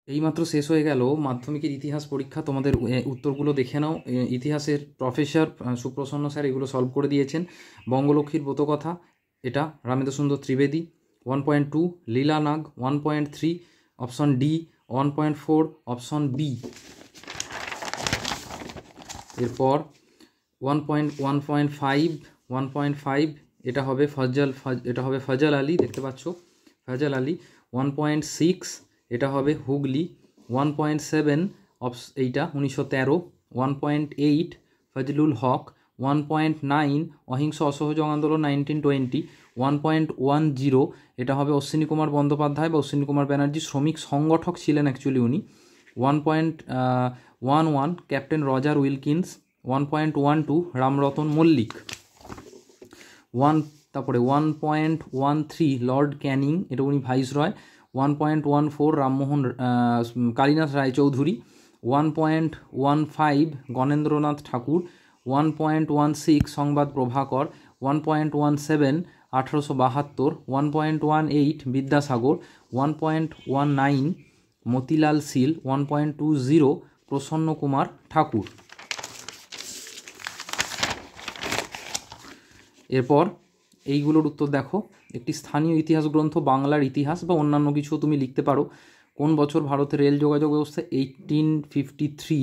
এইমাত্র শেষ হয়ে গেল মাধ্যমিকের ইতিহাস পরীক্ষা। তোমাদের উত্তরগুলো দেখে নাও। ইতিহাসের প্রফেসর সুপ্রসন্ন স্যার এগুলো সলভ করে দিয়েছেন। বঙ্গলক্ষ্মীর ব্রতকথা, এটা Ramendra Sundar Trivedi. 1.2 Leela Nag. 1.3 option D. 1.4 option B. এরপর 1.5 এটা হবে ফজল আলী, দেখতে পাচ্ছ ফজল আলী। 1.6 এটা হবে হুগলি। 1.7 এইটা 1913। 1.8 ফজলুল হক। 1.9 অহিংস অসহযোগ আন্দোলন 1920। 1.10 এটা হবে অশ্বিনী কুমার বন্দ্যোপাধ্যায় বা অশ্বিনী কুমার ব্যানার্জি, শ্রমিক সংগঠক ছিলেন অ্যাকচুয়ালি উনি। 1.11 captain Roger Wilkins. 1.12 Ramratan Mallick. তারপরে 1.13 লর্ড ক্যানিং, এটা উনি ভাইসরয়। 1.14 রামমোহন কালীনাথ রায়চৌধুরী। 1.15 গণেন্দ্রনাথ ঠাকুর। 1.16 সংবাদ প্রভাকর। 1.17 1872। 1.18 বিদ্যাসাগর। 1.19 মতিলাল শীল। 1.20 প্রসন্ন কুমার ঠাকুর। এরপর এইগুলোর উত্তর দেখো। একটি স্থানীয় ইতিহাস গ্রন্থ বাংলার ইতিহাস বা অন্যান্য কিছু তুমি লিখতে পারো। কোন বছর ভারতের রেল যোগাযোগ ব্যবস্থা? 1853।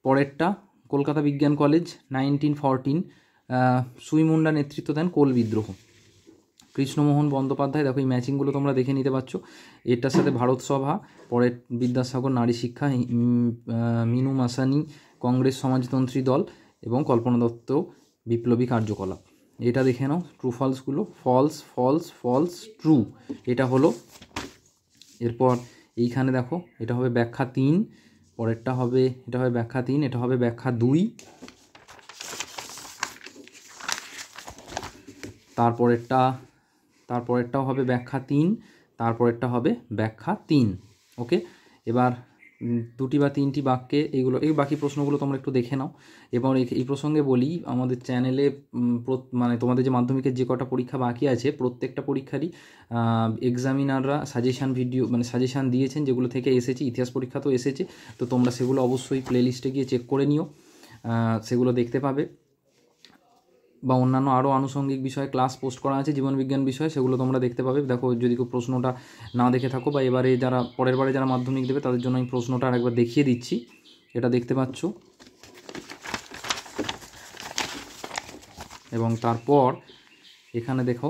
পরেরটা কলকাতা বিজ্ঞান কলেজ 1914। সুইমুন্ডা নেতৃত্ব দেন কোল বিদ্রোহ। কৃষ্ণমোহন বন্দ্যোপাধ্যায়, দেখো এই ম্যাচিংগুলো তোমরা দেখে নিতে পারছো। এটার সাথে ভারত সভা। পরের বিদ্যাসাগর নারী শিক্ষা। মিনু মাসানি কংগ্রেস সমাজতন্ত্রী দল। এবং কল্পনা দত্ত বিপ্লবী কার্যকলাপ। এটা দেখে নাও ট্রু ফলসগুলো। ফলস ফলস ফলস ট্রু, এটা হলো। এরপর এইখানে দেখো এটা হবে ব্যাখ্যা 3। পরেরটা হবে এটা হবে ব্যাখ্যা 3, এটা হবে ব্যাখ্যা 2। তারপরেরটাও হবে ব্যাখ্যা 3, তারপরেরটা হবে ব্যাখ্যা 3। ওকে, এবার 2টি বা 3টি বাক্যে এই বাকি প্রশ্নগুলো তোমরা একটু দেখে নাও। এবং এই প্রসঙ্গে বলি, আমাদের চ্যানেলে মানে তোমাদের যে মাধ্যমিকের যে কটা পরীক্ষা বাকি আছে প্রত্যেকটা পরীক্ষারই এক্সামিনাররা সাজেশান ভিডিও মানে সাজেশান দিয়েছেন, যেগুলো থেকে এসেছে। ইতিহাস পরীক্ষা তো এসেছে, তো তোমরা সেগুলো অবশ্যই প্লেলিস্টে গিয়ে চেক করে নিও, সেগুলো দেখতে পাবে। বা অন্যান্য আরও আনুষঙ্গিক বিষয়ে ক্লাস পোস্ট করা আছে জীবনবিজ্ঞান বিষয়ে, সেগুলো তোমরা দেখতে পাবে। দেখো যদি কেউ প্রশ্নটা না দেখে থাকো বা পরের বারে যারা মাধ্যমিক দেবে তাদের জন্য আমি প্রশ্নটা আরেকবার দেখিয়ে দিচ্ছি। এটা দেখতে পাচ্ছ। এবং তারপর এখানে দেখো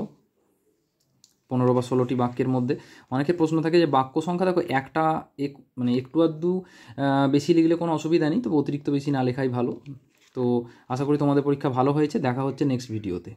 15 বা 16টি বাক্যের মধ্যে অনেকের প্রশ্ন থাকে যে বাক্য সংখ্যা দেখো মানে একটু আধটু বেশি লিখলে কোনো অসুবিধা নেই, তবে অতিরিক্ত বেশি না লেখাই ভালো। তো আশা করি তোমাদের পরীক্ষা ভালো হয়েছে। দেখা হচ্ছে নেক্সট ভিডিওতে।